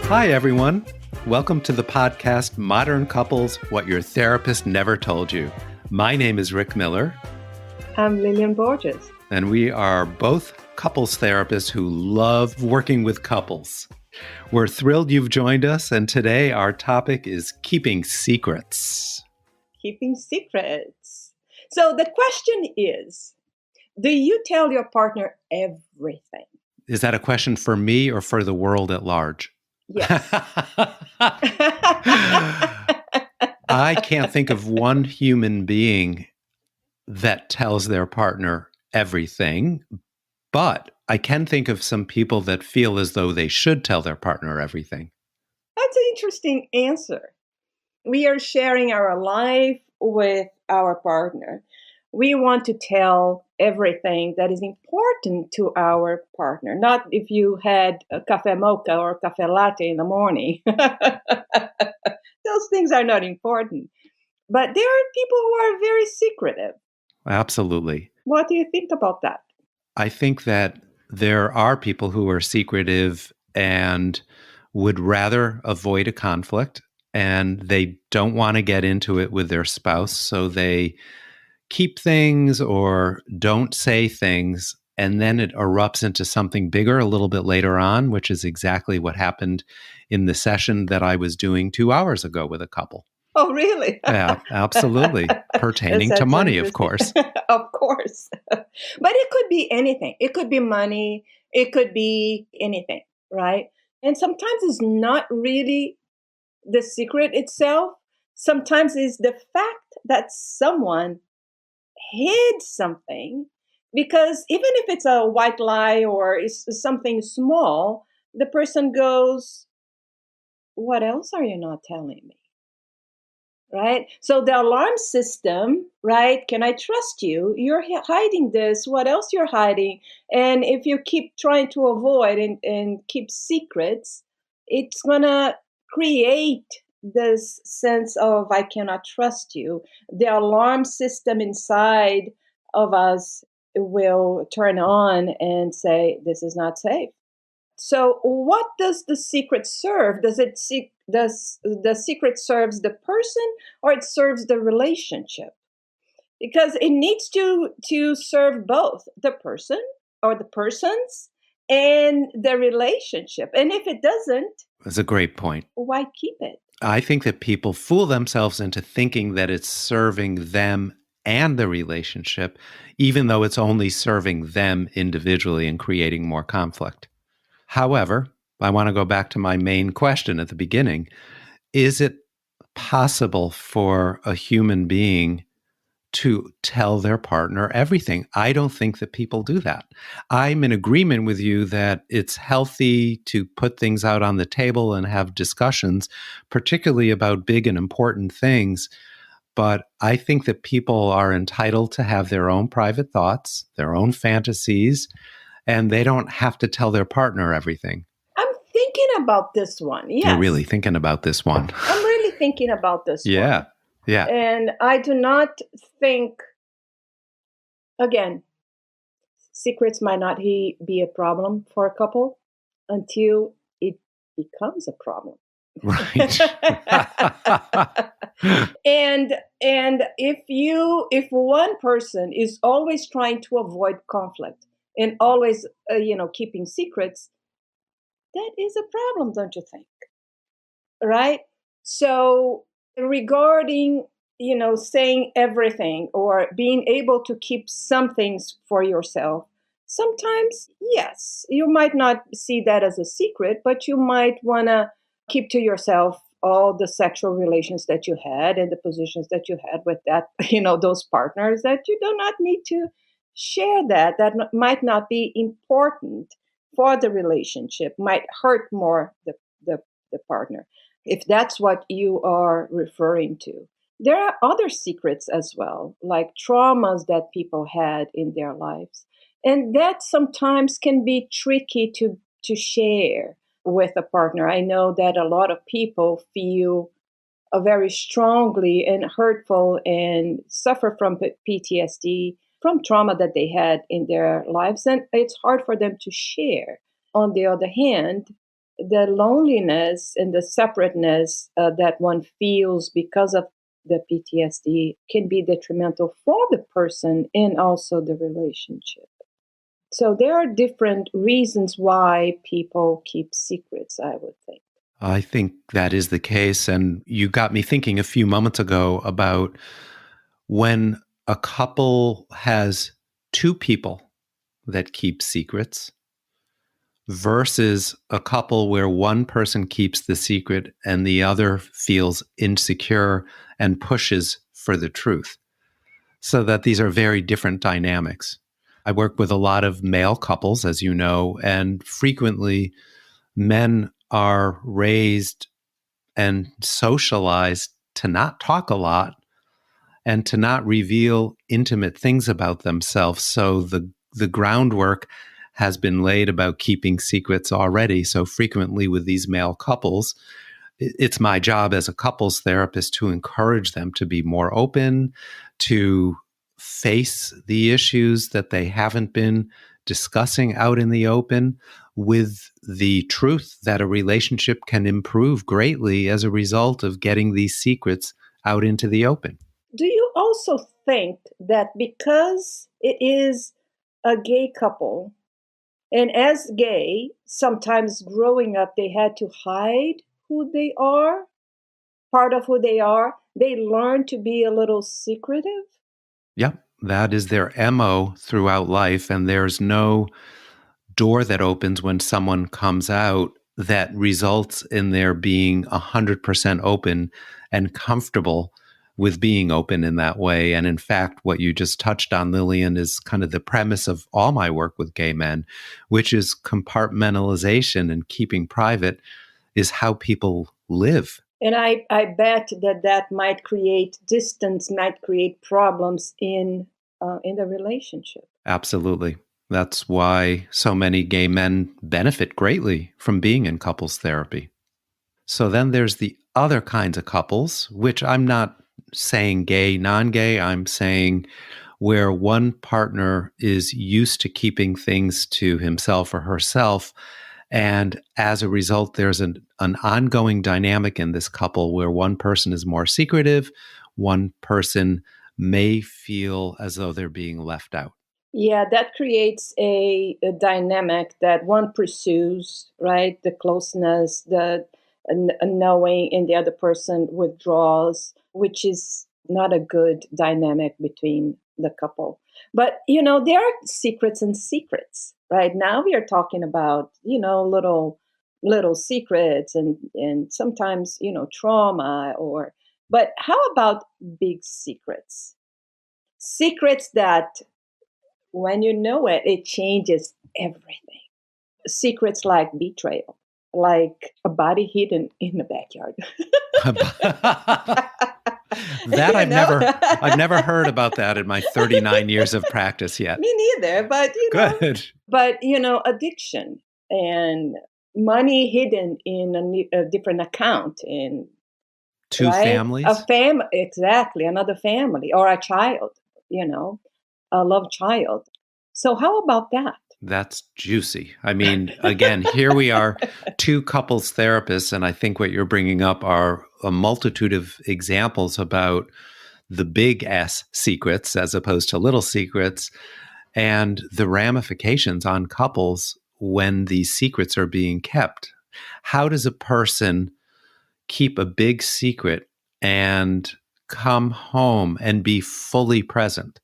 Hi, everyone. Welcome to the podcast Modern Couples, What Your Therapist Never Told You. My name is Rick Miller. I'm Lillian Borges. And we are both couples therapists who love working with couples. We're thrilled you've joined us, and today our topic is keeping secrets. Keeping secrets. So the question is, do you tell your partner everything? Is that a question for me or for the world at large? Yes. I can't think of one human being that tells their partner everything, but I can think of some people that feel as though they should tell their partner everything. That's an interesting answer. We are sharing our life with our partner. We want to tell everything that is important to our partner. Not if you had a cafe mocha or cafe latte in the morning. Those things are not important. But there are people who are very secretive. Absolutely. What do you think about that? I think that there are people who are secretive and would rather avoid a conflict, and they don't want to get into it with their spouse, so they keep things or don't say things, and then it erupts into something bigger a little bit later on, which is exactly what happened in the session that I was doing 2 hours ago with a couple. Oh, really? Yeah, absolutely. Pertaining to money, of course. Of course. But it could be anything. It could be money. It could be anything, right? And sometimes it's not really the secret itself. Sometimes it's the fact that someone hid something, because even if it's a white lie or it's something small, the person goes, what else are you not telling me? Right? So the alarm system, right? Can I trust you? You're hiding this. What else you're hiding? And if you keep trying to avoid and keep secrets, it's going to create this sense of I cannot trust you. The alarm system inside of us will turn on and say, this is not safe. So, what does the secret serve? Does the secret serves the person or it serves the relationship? Because it needs to serve both the person or the persons and the relationship. And if it doesn't, That's a great point. why keep it? I think that people fool themselves into thinking that it's serving them and the relationship, even though it's only serving them individually and creating more conflict. However, I want to go back to my main question at the beginning. Is it possible for a human being to tell their partner everything? I don't think that people do that. I'm in agreement with you that it's healthy to put things out on the table and have discussions, particularly about big and important things. But I think that people are entitled to have their own private thoughts, their own fantasies, and they don't have to tell their partner everything. I'm thinking about this one. Yes. You're really thinking about this one. I'm really thinking about this one. Yeah. And I do not think, again, secrets might not be a problem for a couple until it becomes a problem. Right. and if one person is always trying to avoid conflict and always keeping secrets, that is a problem, don't you think? Right? So regarding saying everything or being able to keep some things for yourself, sometimes yes, you might not see that as a secret, but you might want to keep to yourself all the sexual relations that you had and the positions that you had with that those partners, that you do not need to share that might not be important for the relationship, might hurt more the partner, if that's what you are referring to. There are other secrets as well, like traumas that people had in their lives. And that sometimes can be tricky to share with a partner. I know that a lot of people feel very strongly and hurtful and suffer from PTSD, from trauma that they had in their lives. And it's hard for them to share. On the other hand, the loneliness and the separateness that one feels because of the PTSD can be detrimental for the person and also the relationship. So there are different reasons why people keep secrets, I would think. I think that is the case. And you got me thinking a few moments ago about when a couple has two people that keep secrets versus a couple where one person keeps the secret and the other feels insecure and pushes for the truth. So that these are very different dynamics. I work with a lot of male couples, as you know, and frequently men are raised and socialized to not talk a lot and to not reveal intimate things about themselves. So the groundwork has been laid about keeping secrets already. So frequently with these male couples, it's my job as a couples therapist to encourage them to be more open, to face the issues that they haven't been discussing out in the open, with the truth that a relationship can improve greatly as a result of getting these secrets out into the open. Do you also think that because it is a gay couple, and as gay, sometimes growing up, they had to hide who they are, part of who they are, they learn to be a little secretive? Yep, that is their MO throughout life. And there's no door that opens when someone comes out that results in their being 100% open and comfortable with being open in that way. And in fact, what you just touched on, Lillian, is kind of the premise of all my work with gay men, which is compartmentalization and keeping private is how people live. And I bet that that might create distance, might create problems in the relationship. Absolutely. That's why so many gay men benefit greatly from being in couples therapy. So then there's the other kinds of couples, which I'm not saying gay, non gay. I'm saying where one partner is used to keeping things to himself or herself. And as a result, there's an ongoing dynamic in this couple where one person is more secretive, one person may feel as though they're being left out. Yeah, that creates a dynamic that one pursues, right? The closeness, the knowing, and the other person withdraws, which is not a good dynamic between the couple. But, there are secrets and secrets, right? Now we are talking about, little secrets and sometimes, trauma but how about big secrets? Secrets that when you know it, it changes everything. Secrets like betrayal, like a body hidden in the backyard. That you know? I've never heard about that in my 39 years of practice yet. Me neither, but Good. addiction and money hidden in a different account in Two right a families. exactly another family or a child, you know, a loved child. So how about that? That's juicy. I mean, again, here we are, two couples therapists, and I think what you're bringing up are a multitude of examples about the big S secrets as opposed to little secrets and the ramifications on couples when these secrets are being kept. How does a person keep a big secret and come home and be fully present?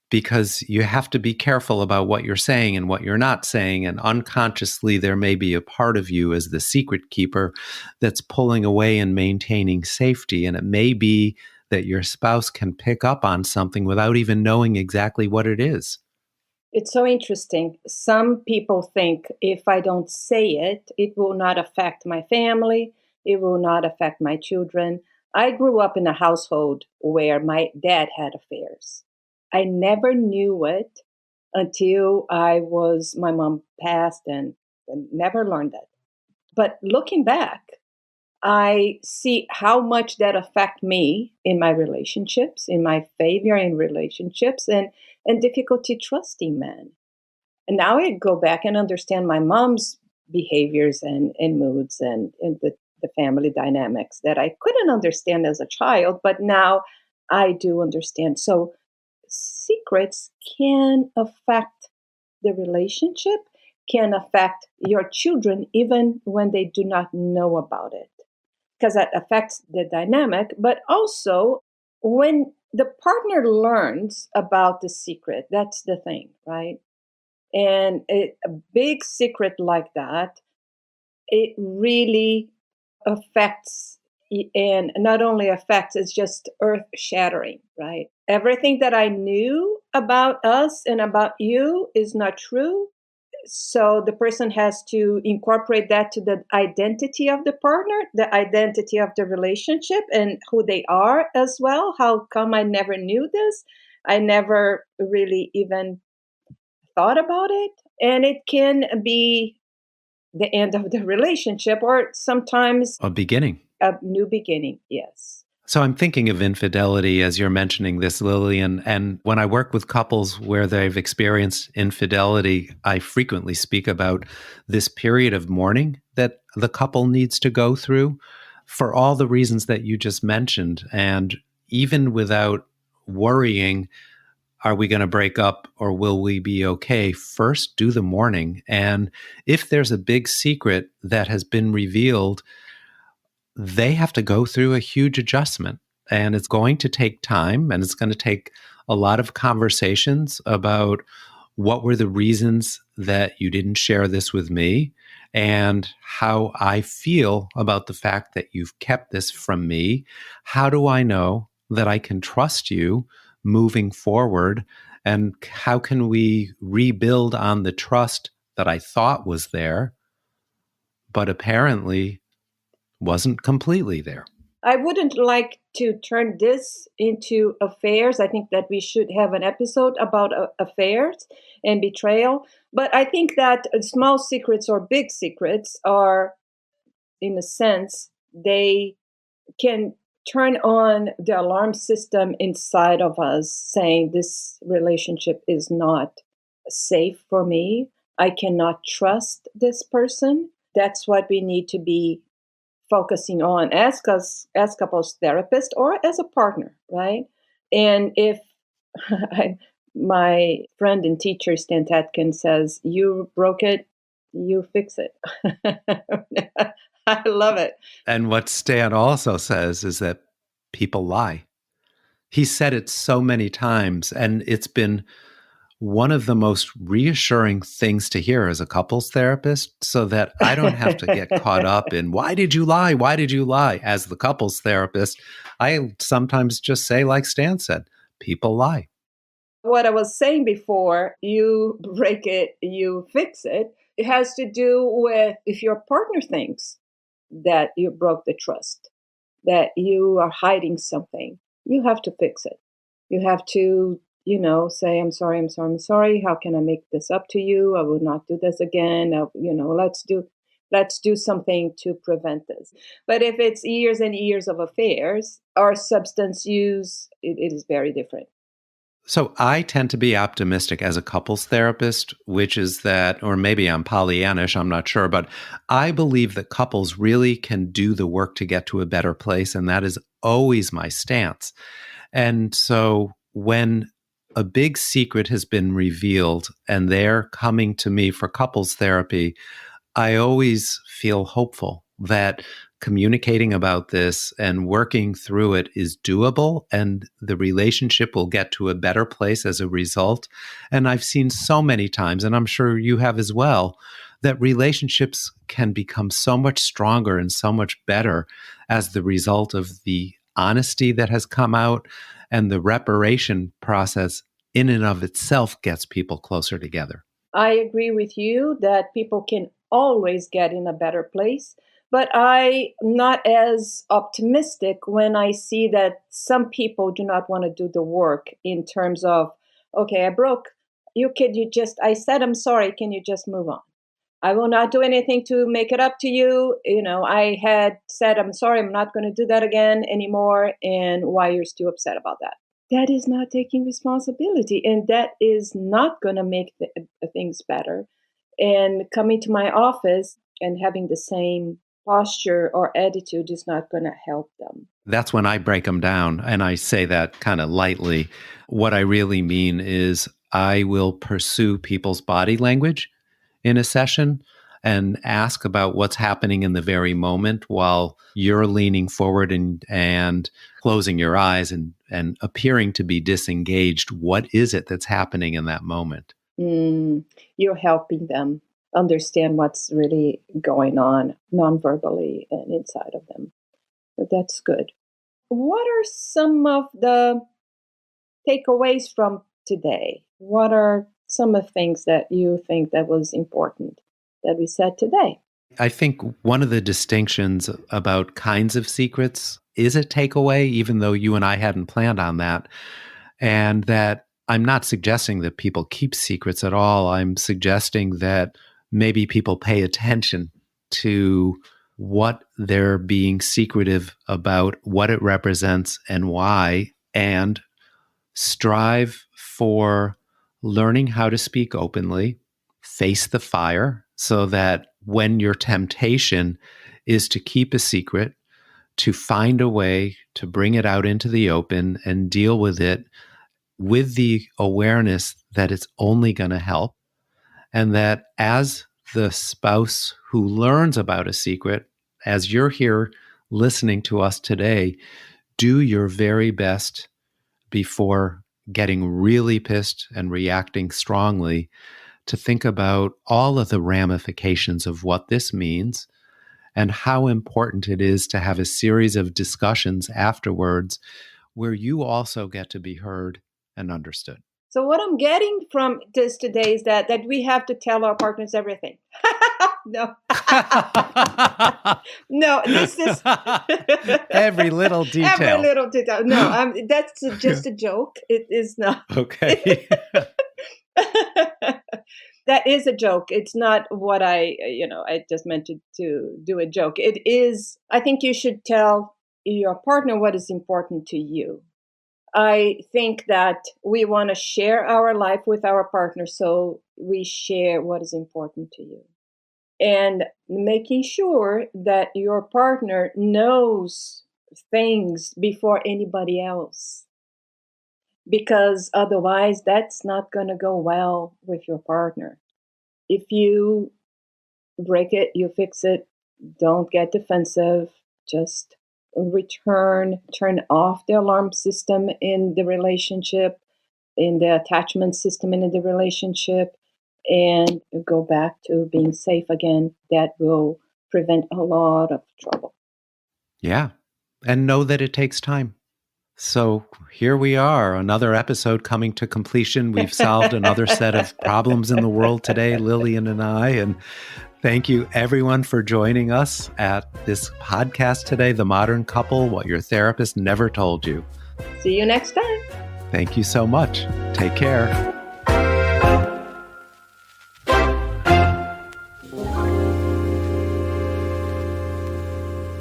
Because you have to be careful about what you're saying and what you're not saying. And unconsciously, there may be a part of you as the secret keeper that's pulling away and maintaining safety. And it may be that your spouse can pick up on something without even knowing exactly what it is. It's so interesting. Some people think if I don't say it, it will not affect my family, it will not affect my children. I grew up in a household where my dad had affairs. I never knew it until my mom passed and never learned it. But looking back, I see how much that affect me in my relationships, in my failure in relationships, and difficulty trusting men. And now I go back and understand my mom's behaviors and moods and the family dynamics that I couldn't understand as a child, but now I do understand. So secrets can affect the relationship, can affect your children even when they do not know about it, because that affects the dynamic. But also, when the partner learns about the secret, that's the thing, right? And a big secret like that, it really affects, and not only affects, it's just earth shattering, right? Everything that I knew about us and about you is not true. So the person has to incorporate that to the identity of the partner, the identity of the relationship, and who they are as well. How come I never knew this? I never really even thought about it. And it can be the end of the relationship, or sometimes A beginning. a new beginning. Yes. So I'm thinking of infidelity as you're mentioning this, Lillian. And when I work with couples where they've experienced infidelity, I frequently speak about this period of mourning that the couple needs to go through for all the reasons that you just mentioned. And even without worrying, are we going to break up or will we be okay? First, do the mourning. And if there's a big secret that has been revealed, they have to go through a huge adjustment. And it's going to take time and it's going to take a lot of conversations about what were the reasons that you didn't share this with me and how I feel about the fact that you've kept this from me. How do I know that I can trust you moving forward? And how can we rebuild on the trust that I thought was there, but apparently wasn't completely there? I wouldn't like to turn this into affairs. I think that we should have an episode about affairs and betrayal. But I think that small secrets or big secrets are, in a sense, they can turn on the alarm system inside of us saying this relationship is not safe for me. I cannot trust this person. That's what we need to be focusing on as couples therapist or as a partner, right? And if my friend and teacher Stan Tatkin says, "You broke it, you fix it." I love it. And what Stan also says is that people lie. He said it so many times, and it's been one of the most reassuring things to hear as a couples therapist, so that I don't have to get caught up in why did you lie? Why did you lie? As the couples therapist, I sometimes just say, like Stan said, people lie. What I was saying before, you break it, you fix it, it has to do with if your partner thinks that you broke the trust, that you are hiding something, you have to fix it. You have to, say, "I'm sorry, I'm sorry, I'm sorry. How can I make this up to you? I will not do this again. Let's do something to prevent this." But if it's years and years of affairs or substance use, it is very different. So I tend to be optimistic as a couples therapist, which is that, or maybe I'm Pollyannish, I'm not sure, but I believe that couples really can do the work to get to a better place. And that is always my stance. And so when a big secret has been revealed and they're coming to me for couples therapy, I always feel hopeful that communicating about this and working through it is doable and the relationship will get to a better place as a result. And I've seen so many times, and I'm sure you have as well, that relationships can become so much stronger and so much better as the result of the honesty that has come out, and the reparation process in and of itself gets people closer together. I agree with you that people can always get in a better place, but I'm not as optimistic when I see that some people do not want to do the work in terms of, okay, I broke. I said I'm sorry. Can you just move on? I will not do anything to make it up to you. I had said, I'm sorry, I'm not going to do that again anymore. And why you're still upset about that? That is not taking responsibility. And that is not going to make things better. And coming to my office and having the same posture or attitude is not going to help them. That's when I break them down. And I say that kind of lightly. What I really mean is I will pursue people's body language in a session and ask about what's happening in the very moment while you're leaning forward and closing your eyes and appearing to be disengaged. What is it that's happening in that moment? You're helping them understand what's really going on non-verbally and inside of them. But that's good. What are some of the takeaways from today? What are some of the things that you think that was important that we said today? I think one of the distinctions about kinds of secrets is a takeaway, even though you and I hadn't planned on that. And that I'm not suggesting that people keep secrets at all. I'm suggesting that maybe people pay attention to what they're being secretive about, what it represents and why, and strive for learning how to speak openly, face the fire, so that when your temptation is to keep a secret, to find a way to bring it out into the open and deal with it with the awareness that it's only going to help. And that as the spouse who learns about a secret, as you're here listening to us today, do your very best before getting really pissed and reacting strongly to think about all of the ramifications of what this means and how important it is to have a series of discussions afterwards where you also get to be heard and understood. So what I'm getting from this today is that we have to tell our partners everything. No. No, this is every little detail. Every little detail. No, that's just a joke. It is not. Okay. That is a joke. It's not what I just meant to do a joke. It is, I think you should tell your partner what is important to you. I think that we want to share our life with our partner, so we share what is important to you. And making sure that your partner knows things before anybody else. Because otherwise, that's not going to go well with your partner. If you break it, you fix it. Don't get defensive. Just turn off the alarm system in the relationship, in the attachment system in the relationship, and go back to being safe again. That will prevent a lot of trouble. Yeah. And know that it takes time. So here we are, another episode coming to completion. We've solved another set of problems in the world today, Lillian and I. And thank you, everyone, for joining us at this podcast today, The Modern Couple, What Your Therapist Never Told You. See you next time. Thank you so much. Take care.